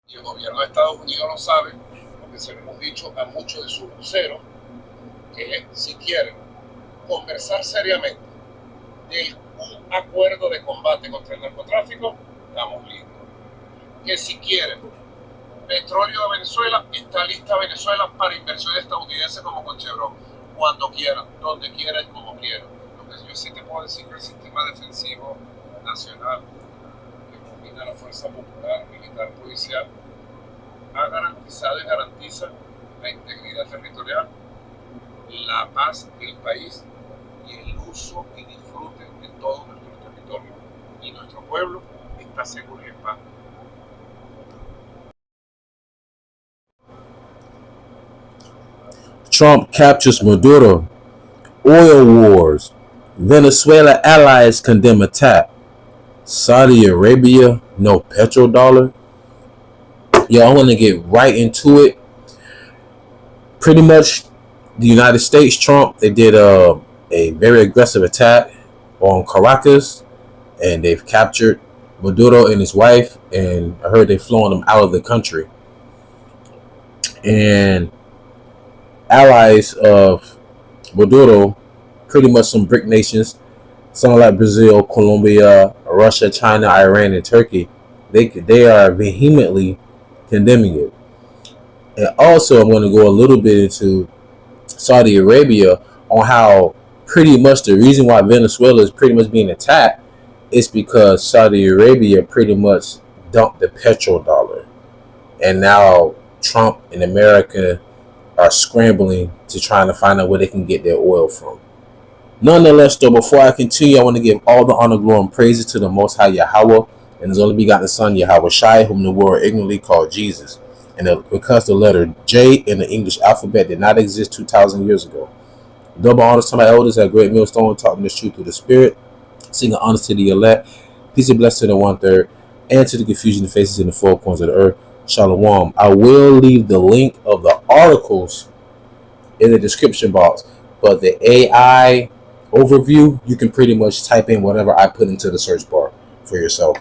y el gobierno de Estados Unidos lo sabe, porque se lo hemos dicho a muchos de sus voceros, que si quieren conversar seriamente de un acuerdo de combate contra el narcotráfico, estamos listos. Que si quieren petróleo de Venezuela, está lista Venezuela para inversión estadounidense como con Chevron, cuando quieran, donde quieran y como quieran. Lo que yo sí te puedo decir que el sistema defensivo nacional, que combina la fuerza popular, militar, policial, ha garantizado y garantiza la integridad territorial, la paz del país y el uso y disfrute de todos nuestros territorios. Y nuestro pueblo está seguro y en paz. Trump captures Maduro. Oil wars. Venezuela allies condemn attack. Saudi Arabia, no petrodollar. Yo, I want to get right into it. Pretty much, the United States, Trump, they did a very aggressive attack on Caracas, and they've captured Maduro and his wife, and I heard they've flown them out of the country. And allies of Maduro, pretty much some BRIC nations, some like Brazil, Colombia, Russia, China, Iran, and Turkey, they are vehemently condemning it. And also, I'm going to go a little bit into Saudi Arabia on how pretty much the reason why Venezuela is pretty much being attacked is because Saudi Arabia pretty much dumped the petrodollar. And now Trump and America are scrambling to trying to find out where they can get their oil from. Nonetheless, though, before I continue, I want to give all the honor, glory, and praises to the Most High Yahawah and His only begotten Son, YAHAWASHI, whom the world ignorantly called Jesus. And because the letter J in the English alphabet did not exist 2,000 years ago. Double honors to my elders at Great Millstone, taught them this truth through the Spirit. Singing honors to the elect. Peace and blessings to the 1/3, and to the confusion of faces in the four corners of the earth. Shalom. I will leave the link of the articles in the description box, but the AI overview, you can pretty much type in whatever I put into the search bar for yourself.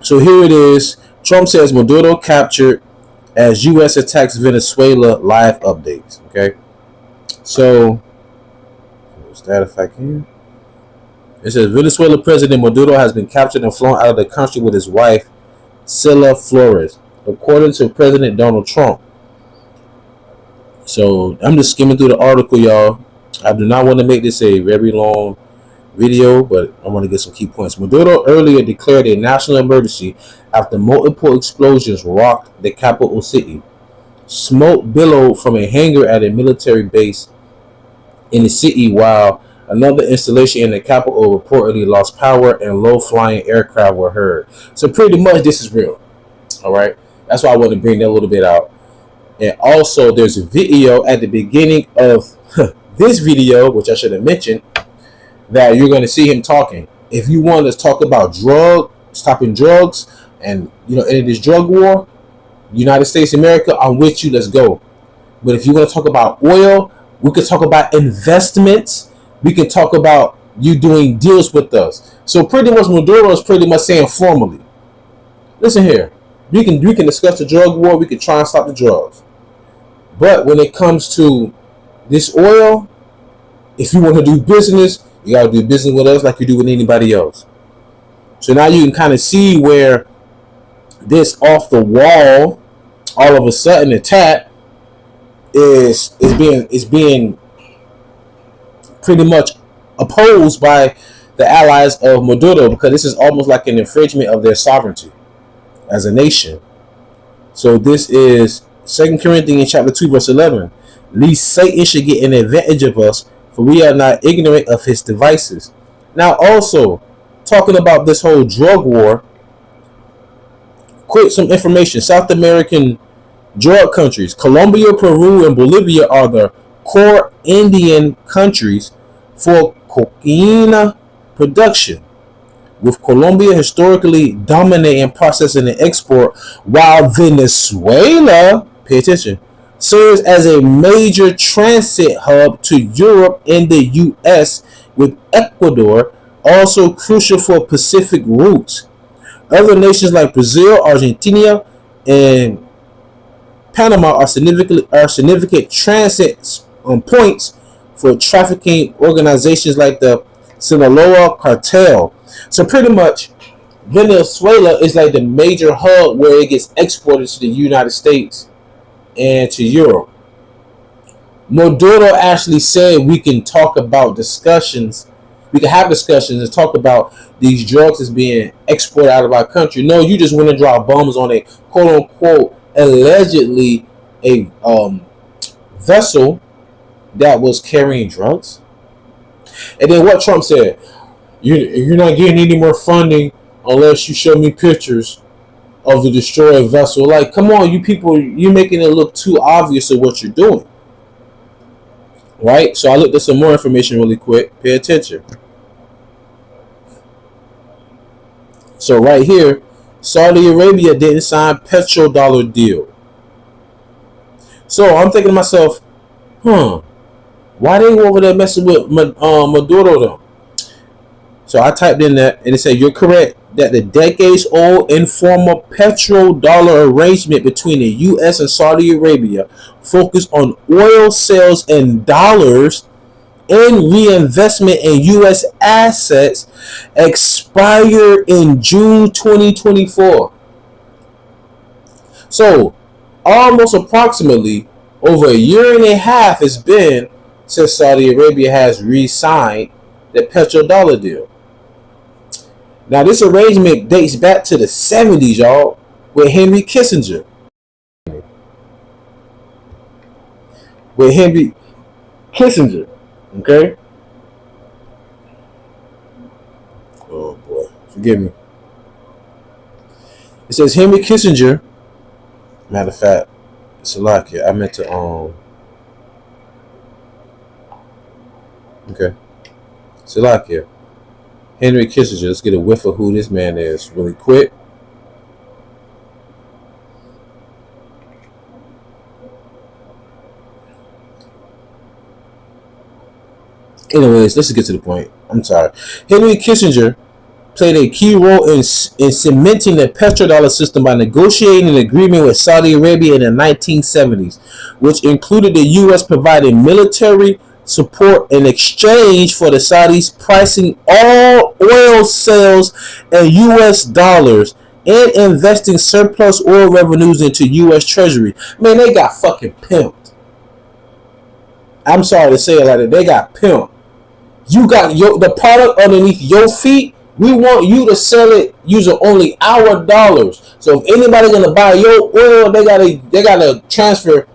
So here it is. Trump says Maduro captured as U.S. attacks Venezuela. Live updates. Okay. So, what's that if I can? It says Venezuela President Maduro has been captured and flown out of the country with his wife, Sila Flores, according to President Donald Trump. So, I'm just skimming through the article, y'all. I do not want to make this a very long video, but I want to get some key points. Maduro earlier declared a national emergency after multiple explosions rocked the capital city. Smoke billowed from a hangar at a military base in the city, while another installation in the capital reportedly lost power and low-flying aircraft were heard. So pretty much this is real. All right. That's why I want to bring that a little bit out. And also, there's a video at the beginning of this video, which I should have mentioned, that you're going to see him talking. If you want to talk about stopping drugs, and end this drug war, United States of America, I'm with you. Let's go. But if you want to talk about oil, we could talk about investments. We can talk about you doing deals with us. So pretty much Maduro is pretty much saying formally, listen here, we can discuss the drug war. We can try and stop the drugs. But when it comes to this oil, if you want to do business, you got to do business with us like you do with anybody else. So now you can kind of see where this off the wall, all of a sudden attack is being pretty much opposed by the allies of Maduro, because this is almost like an infringement of their sovereignty as a nation. So this is 2 Corinthians chapter 2 verse 11. Lest Satan should get an advantage of us, for we are not ignorant of his devices. Now also, talking about this whole drug war, quick some information. South American drug countries, Colombia, Peru, and Bolivia are the core Indian countries for cocaine production, with Colombia historically dominating processing and export, while Venezuela, pay attention, serves as a major transit hub to Europe and the US, with Ecuador also crucial for Pacific routes. Other nations like Brazil, Argentina, and Panama are significant transit points for trafficking organizations like the Sinaloa cartel. So pretty much, Venezuela is like the major hub where it gets exported to the United States and to Europe. Maduro actually said we can talk about discussions. We can have discussions and talk about these drugs as being exported out of our country. No, you just went and dropped bombs on a quote unquote allegedly a vessel that was carrying drugs. And then what Trump said, you're not getting any more funding unless you show me pictures of the destroyed vessel. Like, come on, you people, you're making it look too obvious of what you're doing. Right? So I looked at some more information really quick. Pay attention. So right here, Saudi Arabia didn't sign PetroDollar deal. So I'm thinking to myself, why they over there messing with Maduro though? So I typed in that and it said, you're correct that the decades-old informal petrodollar arrangement between the U.S. and Saudi Arabia focused on oil sales in dollars and reinvestment in U.S. assets expired in June 2024. So almost approximately over a year and a half has been since Saudi Arabia has re-signed the petrodollar deal. Now, this arrangement dates back to the 70s, y'all, with Henry Kissinger. Okay? Oh, boy. Forgive me. It says Henry Kissinger. Matter of fact, it's a lot here. I meant to, okay. It's a lot here. Henry Kissinger. Let's get a whiff of who this man is really quick. Anyways, let's get to the point. I'm sorry. Henry Kissinger played a key role in cementing the petrodollar system by negotiating an agreement with Saudi Arabia in the 1970s, which included the U.S. providing military support in exchange for the Saudis pricing all oil sales in U.S. dollars and investing surplus oil revenues into U.S. Treasury. Man, they got fucking pimped. I'm sorry to say it like that. They got pimped. You got the product underneath your feet. We want you to sell it using only our dollars. So if anybody's gonna buy your oil, they gotta transfer.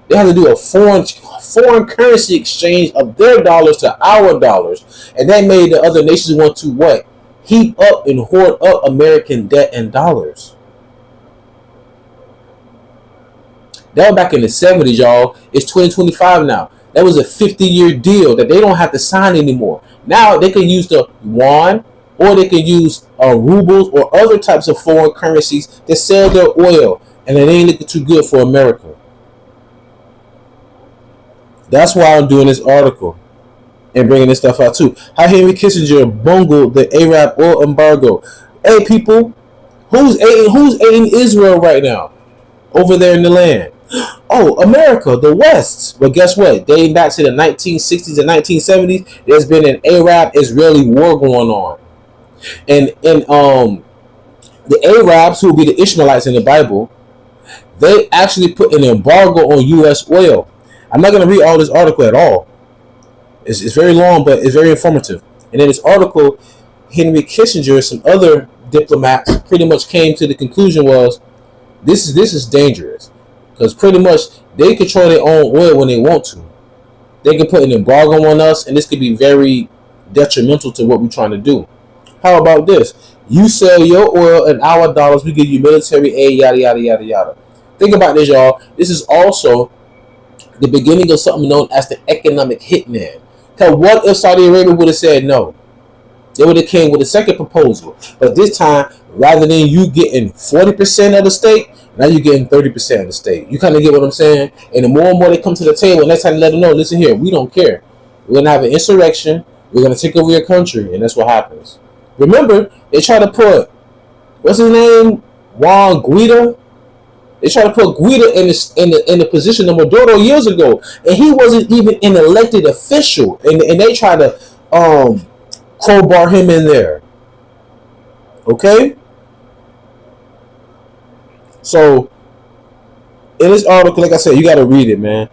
They have to do a foreign currency exchange of their dollars to our dollars, and that made the other nations want to what? Heap up and hoard up American debt and dollars. That was back in the 70s, y'all. It's 2025 now. That was a 50-year deal that they don't have to sign anymore. Now they can use the yuan, or they can use rubles or other types of foreign currencies to sell their oil, and it ain't looking too good for America. That's why I'm doing this article and bringing this stuff out too. How Henry Kissinger bungled the Arab oil embargo. Hey people, who's aiding Israel right now over there in the land? Oh, America, the West. But guess what? Dating back to the 1960s and 1970s, there's been an Arab-Israeli war going on. And the Arabs, who will be the Ishmaelites in the Bible, they actually put an embargo on U.S. oil. I'm not going to read all this article at all. It's very long, but it's very informative. And in this article, Henry Kissinger and some other diplomats pretty much came to the conclusion was this is dangerous, because pretty much they control their own oil when they want to. They can put an embargo on us, and this could be very detrimental to what we're trying to do. How about this? You sell your oil in our dollars, we give you military aid, yada yada yada yada. Think about this, y'all. This is also the beginning of something known as the economic hitman. Because what if Saudi Arabia would have said no? They would have came with a second proposal. But this time, rather than you getting 40% of the state, now you're getting 30% of the state. You kind of get what I'm saying? And the more and more they come to the table, next time you let them know, listen here, we don't care. We're going to have an insurrection. We're going to take over your country. And that's what happens. Remember, they try to put what's his name? Juan Guida. They tried to put Guida in the position of Maduro years ago, and he wasn't even an elected official, and they tried to crowbar him in there. Okay, so in this article, like I said, you got to read it, man.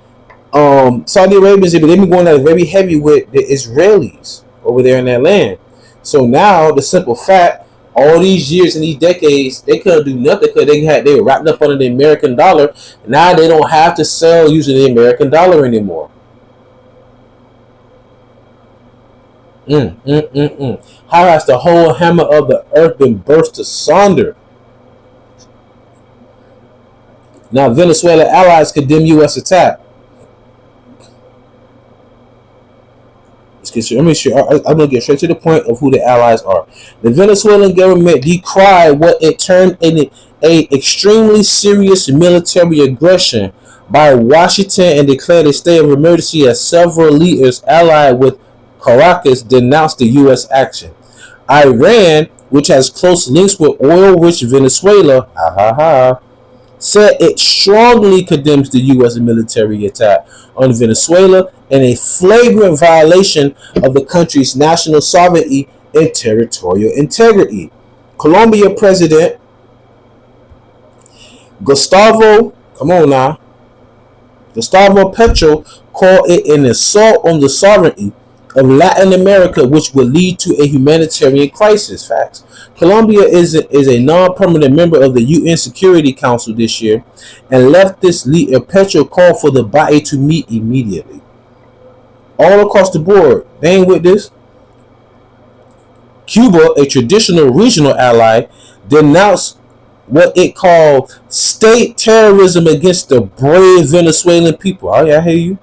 Saudi Arabians, they've been going at it very heavy with the Israelis over there in that land. So now the simple fact, all these years and these decades, they couldn't do nothing because they were wrapped up under the American dollar. Now they don't have to sell using the American dollar anymore. How has the whole hammer of the earth been burst asunder? Now Venezuela allies condemn U.S. attack. I'm going to get straight to the point of who the allies are. The Venezuelan government decried what it termed an extremely serious military aggression by Washington and declared a state of emergency as several leaders allied with Caracas denounced the U.S. action. Iran, which has close links with oil-rich Venezuela, said it strongly condemns the U.S. military attack on Venezuela and a flagrant violation of the country's national sovereignty and territorial integrity. Colombia President Gustavo Petro called it an assault on the sovereignty of Latin America, which would lead to a humanitarian crisis. Facts. Colombia is a non-permanent member of the UN Security Council this year, and leftist leader Petro called for the body to meet immediately. All across the board, they ain't with this. Cuba, a traditional regional ally, denounced what it called state terrorism against the brave Venezuelan people. Oh yeah, I hear you.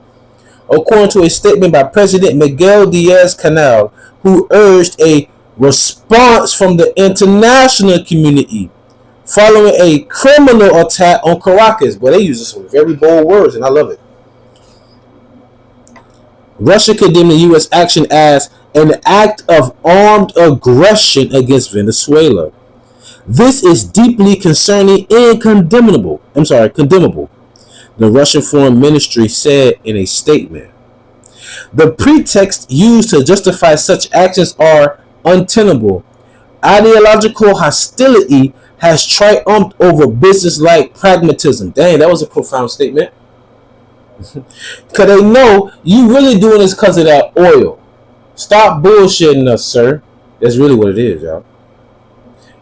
According to a statement by President Miguel Diaz-Canel, who urged a response from the international community following a criminal attack on Caracas. But they use some very bold words, and I love it. Russia condemned the U.S. action as an act of armed aggression against Venezuela. This is deeply concerning and condemnable. The Russian Foreign Ministry said in a statement. The pretexts used to justify such actions are untenable. Ideological hostility has triumphed over business-like pragmatism. Dang, that was a profound statement. Because they know you really doing this because of that oil. Stop bullshitting us, sir. That's really what it is, y'all.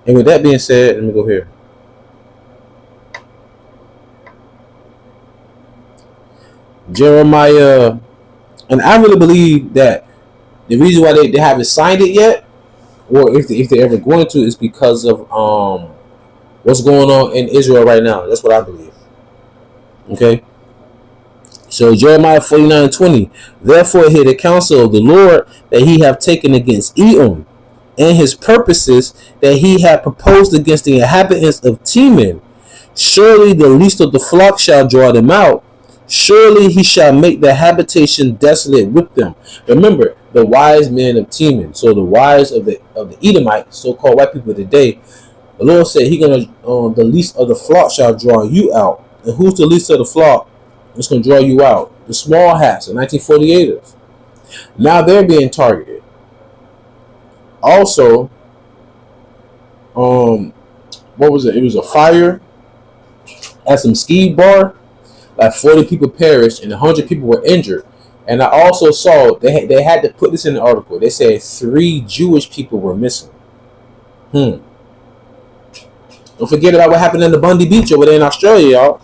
And with that being said, let me go here. Jeremiah, and I really believe that the reason why they haven't signed it yet, or if they're ever going to, is because of what's going on in Israel right now. That's what I believe. Okay. So Jeremiah 49:20. Therefore hear the counsel of the Lord that he have taken against Edom, and his purposes that he had proposed against the inhabitants of Teman. Surely the least of the flock shall draw them out. Surely he shall make the habitation desolate with them. Remember, the wise men of Teman. So the wise of the Edomites, so-called white people today. The Lord said he gonna the least of the flock shall draw you out. And who's the least of the flock? It's gonna draw you out. The small hats, the 1948ers. Now they're being targeted. Also, what was it? It was a fire at some ski bar. Like 40 people perished and 100 people were injured. And I also saw they had to put this in the article. They said 3 Jewish people were missing. Don't forget about what happened in the Bundy Beach over there in Australia, y'all.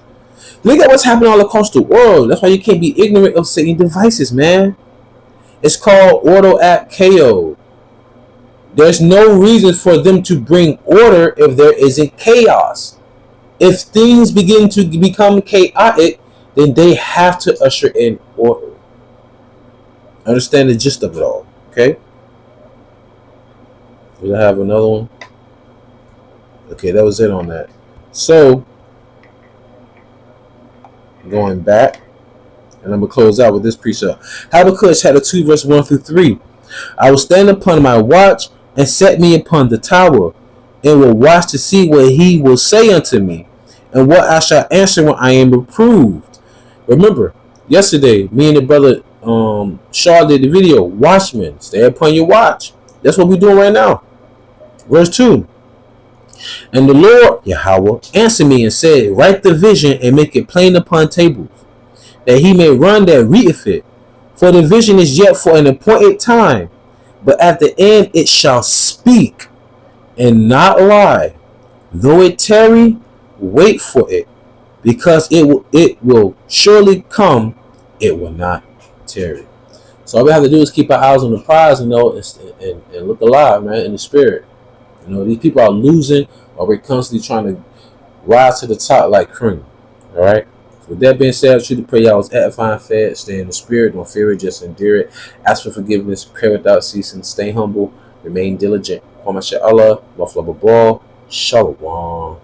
Look at what's happening all across the world. That's why you can't be ignorant of Satan devices, man. It's called Ordo App KO. There's no reason for them to bring order if there isn't chaos. If things begin to become chaotic, then they have to usher in order. Understand the gist of it all, okay? Did I have another one? Okay, that was it on that. So, going back, and I'm going to close out with this precept. Habakkuk chapter 2, verse 1 through 3. I will stand upon my watch and set me upon the tower, and will watch to see what he will say unto me, and what I shall answer when I am reproved. Remember, yesterday, me and the brother Shaw did the video, Watchmen, stay upon your watch. That's what we're doing right now. Verse 2. And the Lord, Yahweh, answered me and said, write the vision and make it plain upon tables, that he may run that readeth it. For the vision is yet for an appointed time, but at the end it shall speak and not lie. Though it tarry, wait for it, because it will surely come, it will not tarry. So all we have to do is keep our eyes on the prize, and look alive, man, in the spirit. These people are losing, or we're constantly trying to rise to the top like cream. All right. So with that being said, I truly pray y'all was edifying, fed, stay in the spirit, don't fear it, just endure it. Ask for forgiveness, pray without ceasing, stay humble, remain diligent. Allah, Shalom.